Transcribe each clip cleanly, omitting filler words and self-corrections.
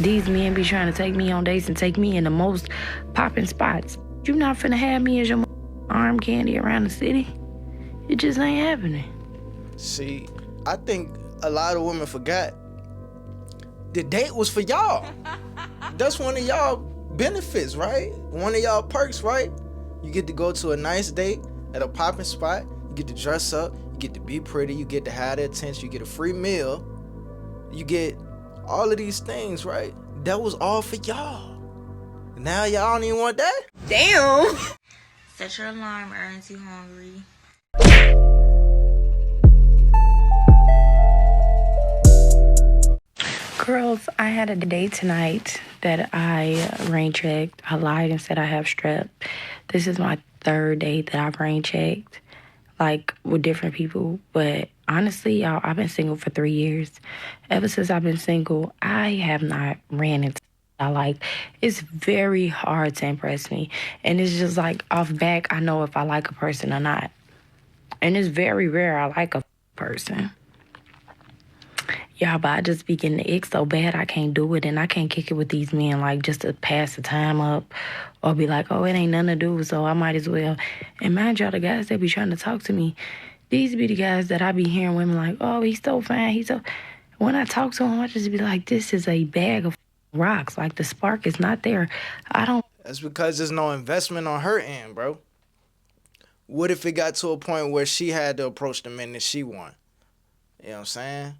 These men be trying to take me on dates and take me in the most popping spots. You not finna have me as your arm candy around the city. It just ain't happening. See, I think a lot of women forgot the date was for y'all. That's one of y'all benefits, right? One of y'all perks, right? You get to go to a nice date at a popping spot. You get to dress up. You get to be pretty. You get to have their attention. You get a free meal. You get all of these things, right? That was all for y'all. Now y'all don't even want that? Damn. Set your alarm, aren't you hungry? Girls, I had a date tonight that I rain checked. I lied and said I have strep. This is my third date that I've rain checked, like with different people. But honestly, y'all, I've been single for 3 years. Ever since I've been single, I have not ran into I like. It's very hard to impress me. And it's just like off back, I know if I like a person or not. And it's very rare I like a person. Y'all, but I just be getting the ick so bad I can't do it, and I can't kick it with these men like just to pass the time up or be like, oh, it ain't nothing to do, so I might as well. And mind y'all, the guys that be trying to talk to me, these be the guys that I be hearing women like, oh, he's so fine, he's so... When I talk to him, I just be like, this is a bag of rocks. Like, the spark is not there. I don't... That's because there's no investment on her end, bro. What if it got to a point where she had to approach the men that she want? You know what I'm saying?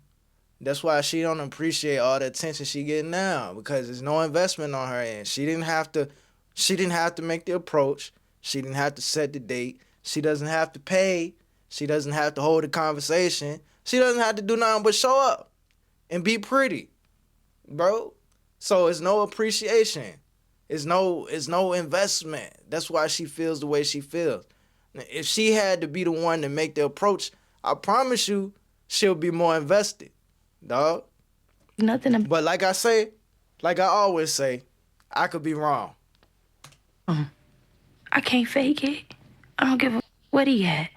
That's why she don't appreciate all the attention she getting now, because there's no investment on her end. She didn't have to make the approach. She didn't have to set the date. She doesn't have to pay. She doesn't have to hold a conversation. She doesn't have to do nothing but show up and be pretty, bro. So it's no appreciation. It's no investment. That's why she feels the way she feels. If she had to be the one to make the approach, I promise you she'll be more invested. Dog. Nothing. But like I always say, I could be wrong. I can't fake it. I don't give a what he at.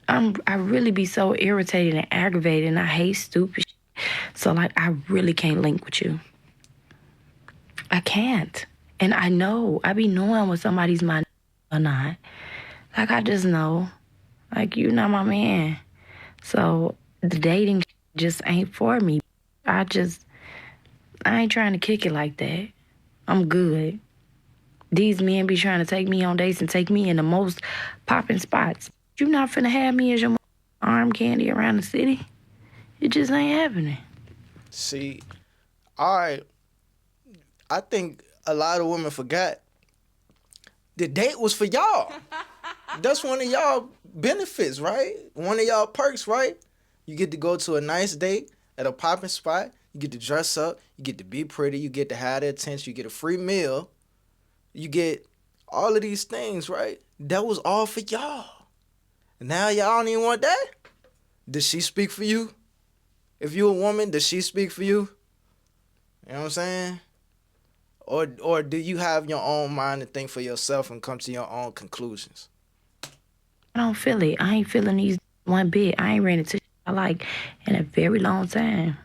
I really be so irritated and aggravated, and I hate stupid shit. So like, I really can't link with you. I can't. And I know. I be knowing when somebody's my or not. Like, I just know. Like, you not my man. So the dating just ain't for me. I ain't trying to kick it like that. I'm good. These men be trying to take me on dates and take me in the most popping spots. You not finna have me as your arm candy around the city. It just ain't happening. See, all right. I think a lot of women forgot the date was for y'all. That's one of y'all benefits, right? One of y'all perks, right? You get to go to a nice date at a popping spot. You get to dress up. You get to be pretty. You get to have their attention. You get a free meal. You get all of these things, right? That was all for y'all. Now y'all don't even want that? Does she speak for you? If you a woman, does she speak for you? You know what I'm saying? Or do you have your own mind to think for yourself and come to your own conclusions? I don't feel it. I ain't feeling these one bit. I ain't ran into I like in a very long time.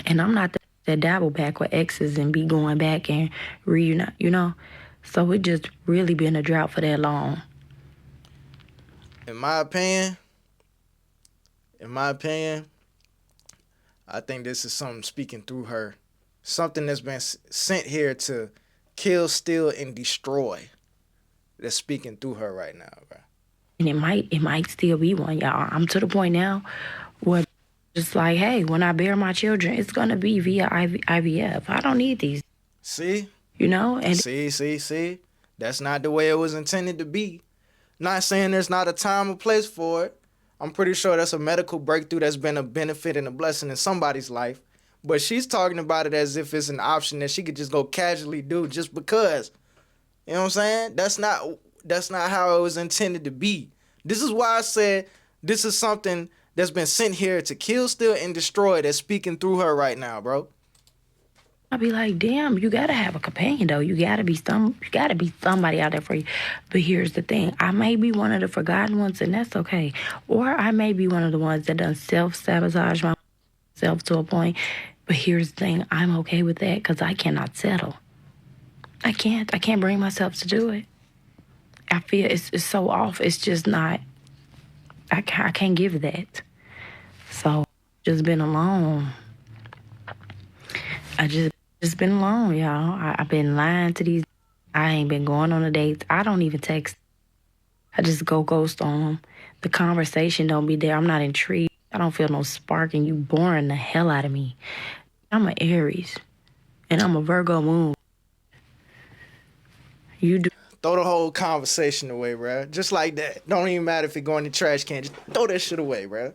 And I'm not that dabble back with exes and be going back and reunite, you know? So it just really been a drought for that long. In my opinion, I think this is something speaking through her. Something that's been sent here to kill, steal, and destroy. That's speaking through her right now, bro. And it might still be one, y'all. I'm to the point now where just like, hey, when I bear my children, it's gonna be via IVF. I don't need these. See? You know? And see? That's not the way it was intended to be. Not saying there's not a time or place for it. I'm pretty sure that's a medical breakthrough that's been a benefit and a blessing in somebody's life. But she's talking about it as if it's an option that she could just go casually do just because. You know what I'm saying? That's not how it was intended to be. This is why I said this is something that's been sent here to kill, steal, and destroy that's speaking through her right now, bro. I'll be like, damn, you gotta have a companion though. You gotta be somebody out there for you. But here's the thing. I may be one of the forgotten ones, and that's okay. Or I may be one of the ones that done self-sabotage myself to a point. But here's the thing, I'm okay with that because I cannot settle. I can't bring myself to do it. I feel it's so off. It's just not, I can't give that. So just been alone. I just been alone, y'all. I've been lying to these. I ain't been going on a date. I don't even text. I just go ghost on them. The conversation don't be there. I'm not intrigued. I don't feel no spark, and you boring the hell out of me. I'm an Aries, and I'm a Virgo moon. You do. Throw the whole conversation away, bruh. Just like that. Don't even matter if it go in the trash can. Just throw that shit away, bruh.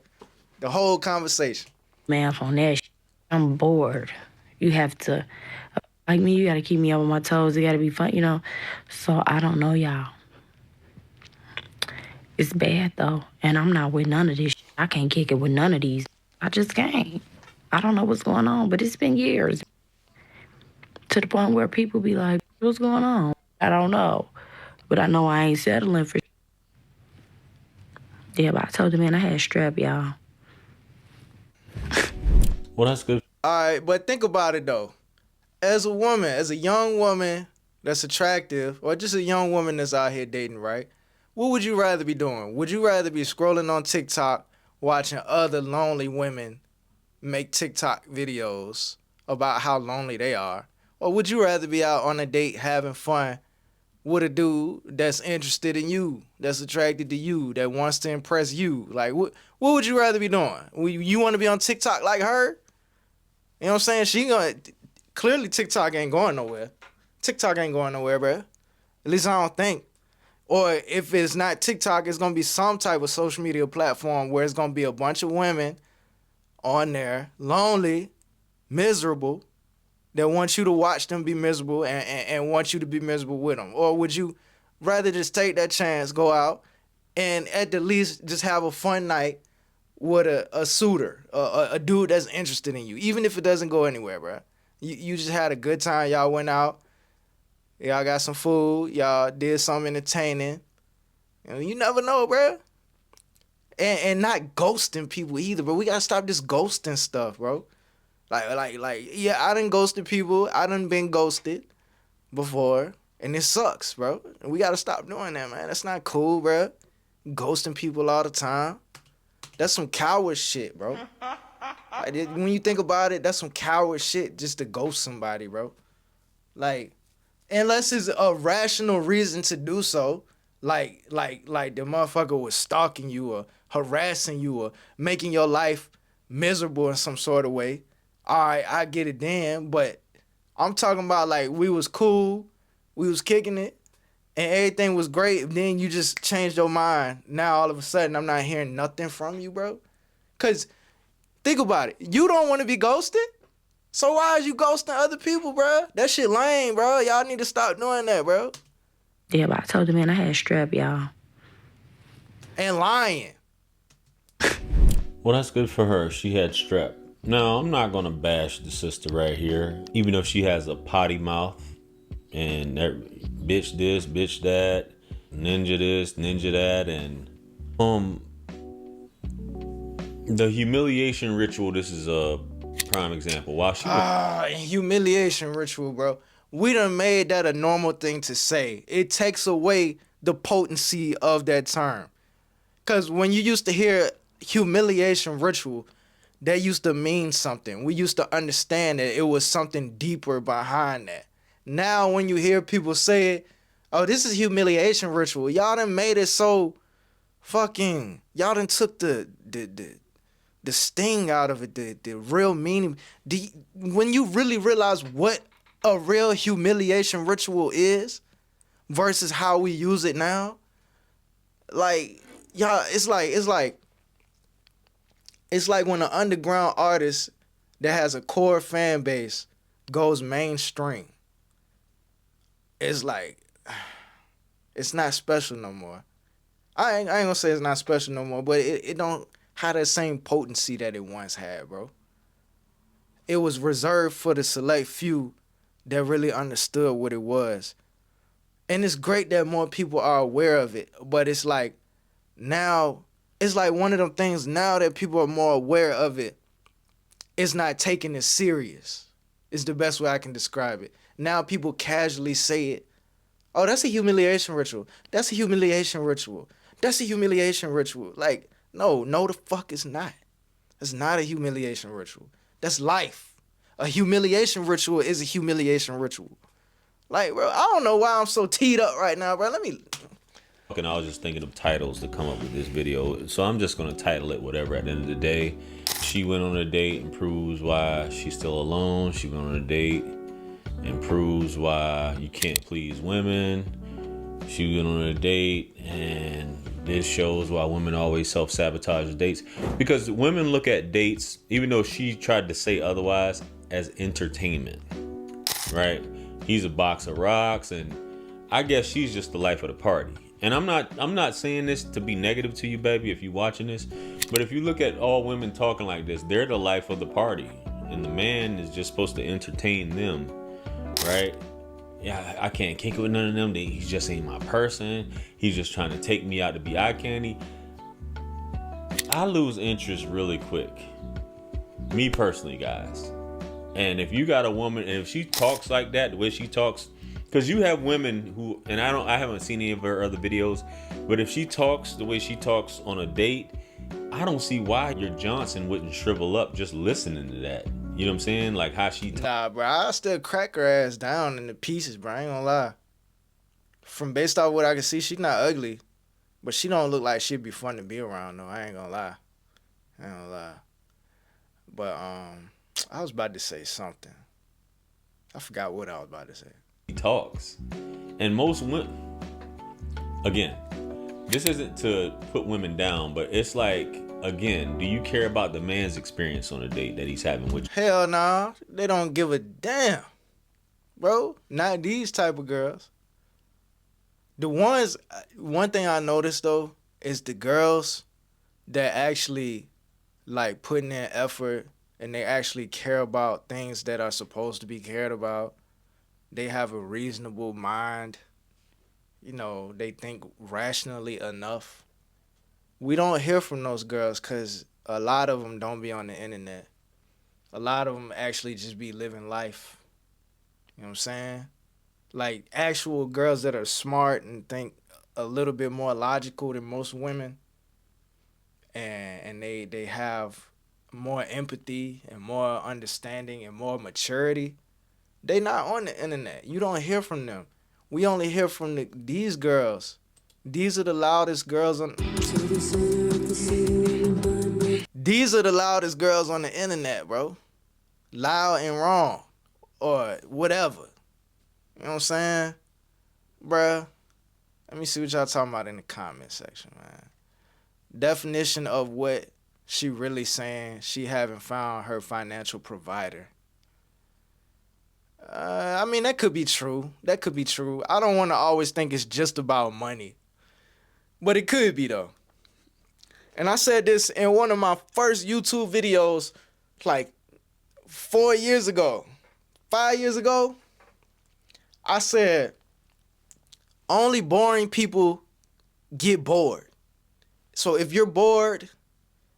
The whole conversation. Math on that. I'm bored. You have to, like me. You got to keep me up on my toes. It got to be fun, you know. So I don't know, y'all. It's bad though, and I'm not with none of this. I can't kick it with none of these. I just can't. I don't know what's going on, but it's been years to the point where people be like, "What's going on?" I don't know, but I know I ain't settling for. Yeah, but I told the man I had strep, y'all. Well, that's good. All right, but think about it though. As a woman, as a young woman that's attractive, or just a young woman that's out here dating, right? What would you rather be doing? Would you rather be scrolling on TikTok, watching other lonely women make TikTok videos about how lonely they are? Or would you rather be out on a date having fun with a dude that's interested in you, that's attracted to you, that wants to impress you? Like, what would you rather be doing? You want to be on TikTok like her? You know what I'm saying? Clearly TikTok ain't going nowhere. TikTok ain't going nowhere, bro. At least I don't think. Or if it's not TikTok, it's going to be some type of social media platform where it's going to be a bunch of women on there, lonely, miserable, that want you to watch them be miserable and want you to be miserable with them? Or would you rather just take that chance, go out, and at the least just have a fun night with a suitor, a dude that's interested in you, even if it doesn't go anywhere, bro? You just had a good time. Y'all went out. Y'all got some food. Y'all did something entertaining. You never know, bro. And not ghosting people either, bro. We gotta stop this ghosting stuff, bro. Yeah, I done ghosted people. I done been ghosted before, and it sucks, bro. And we gotta stop doing that, man. That's not cool, bro. Ghosting people all the time. That's some coward shit, bro. Like, when you think about it, that's some coward shit just to ghost somebody, bro. Like, unless it's a rational reason to do so, like the motherfucker was stalking you or harassing you or making your life miserable in some sort of way. All right, I get it then, but I'm talking about like we was cool, we was kicking it, and everything was great. Then you just changed your mind. Now all of a sudden I'm not hearing nothing from you, bro. Cause think about it, you don't want to be ghosted. So why is you ghosting other people, bro? That shit lame, bro. Y'all need to stop doing that, bro. Yeah, but I told the man I had strep, y'all. And lying. Well, that's good for her. She had strep. Now, I'm not going to bash the sister right here, even if she has a potty mouth and that bitch this, bitch that, ninja this, ninja that, and the humiliation ritual. This is a prime example. While she was Humiliation ritual, bro. We done made that a normal thing to say. It takes away the potency of that term. Because when you used to hear humiliation ritual, that used to mean something. We used to understand that it was something deeper behind that. Now when you hear people say it, oh, this is humiliation ritual, y'all done made it so fucking, y'all done took the sting out of it, the real meaning. When you really realize what a real humiliation ritual is versus how we use it now, like, y'all, it's like when an underground artist that has a core fan base goes mainstream. It's like, it's not special no more. I ain't gonna say it's not special no more, but it don't have that same potency that it once had, bro. It was reserved for the select few that really understood what it was. And it's great that more people are aware of it, but it's like now, it's like one of them things now that people are more aware of it, is not taking it serious. Is the best way I can describe it. Now people casually say it. Oh, that's a humiliation ritual. That's a humiliation ritual. That's a humiliation ritual. Like, no the fuck it's not. It's not a humiliation ritual. That's life. A humiliation ritual is a humiliation ritual. Like, bro, I don't know why I'm so teed up right now, bro. Let me... And I was just thinking of titles to come up with this video, so I'm just gonna title it whatever. At the end of the day, she went on a date and proves why she's still alone. She went on a date and proves why you can't please women. She went on a date and this shows why women always self-sabotage dates, because women look at dates, even though she tried to say otherwise, as entertainment, right? He's a box of rocks, and I guess she's just the life of the party. And I'm not saying this to be negative to you, baby, if you're watching this, but if you look at all women talking like this, they're the life of the party, and the man is just supposed to entertain them, right? Yeah, I can't kick it with none of them. He just ain't my person. He's just trying to take me out to be eye candy. I lose interest really quick. Me personally, guys. And if you got a woman, and if she talks like that, the way she talks, because you have women who, and I haven't seen any of her other videos, but if she talks the way she talks on a date, I don't see why your Johnson wouldn't shrivel up just listening to that. You know what I'm saying? Like how she Nah, bro, I still crack her ass down into pieces, bro. I ain't gonna lie. From based off what I can see, she's not ugly, but she don't look like she'd be fun to be around, though. I ain't gonna lie. But I was about to say something. I forgot what I was about to say. talks. And most women, again, this isn't to put women down, but it's like, again, do you care about the man's experience on a date that he's having with you? Hell nah. They don't give a damn. Bro, not these type of girls. The ones, one thing I noticed though, is the girls that actually like putting in effort and they actually care about things that are supposed to be cared about. They have a reasonable mind. You know, they think rationally enough. We don't hear from those girls because a lot of them don't be on the internet. A lot of them actually just be living life. You know what I'm saying? Like actual girls that are smart and think a little bit more logical than most women. And they have more empathy and more understanding and more maturity. They not on the internet. You don't hear from them. We only hear from these girls. These are the loudest girls on... These are the loudest girls on the internet, bro. Loud and wrong. Or whatever. You know what I'm saying? Bruh. Let me see what y'all talking about in the comment section, man. Definition of what she really saying. She haven't found her financial provider. I mean, that could be true. That could be true. I don't want to always think it's just about money. But it could be, though. And I said this in one of my first YouTube videos, like 4 years ago, 5 years ago. I said, only boring people get bored. So if you're bored,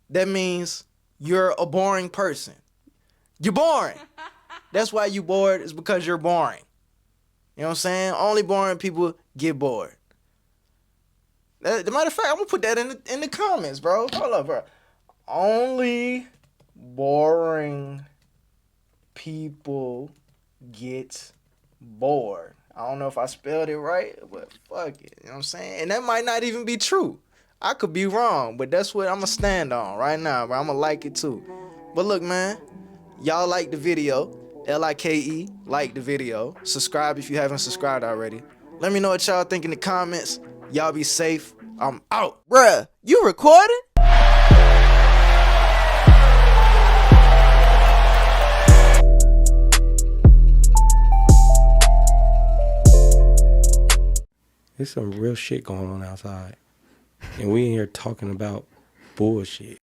that means you're a boring person. You're boring. That's why you bored, is because you're boring. You know what I'm saying? Only boring people get bored. As a matter of fact, I'm gonna put that in the comments, bro. Hold up, bro. Only boring people get bored. I don't know if I spelled it right, but fuck it. You know what I'm saying? And that might not even be true. I could be wrong, but that's what I'm gonna stand on right now, bro. I'm gonna like it too. But look, man, y'all like the video. Like, like the video. Subscribe if you haven't subscribed already. Let me know what y'all think in the comments. Y'all be safe. I'm out. Bruh, you recording? There's some real shit going on outside. And we in here talking about bullshit.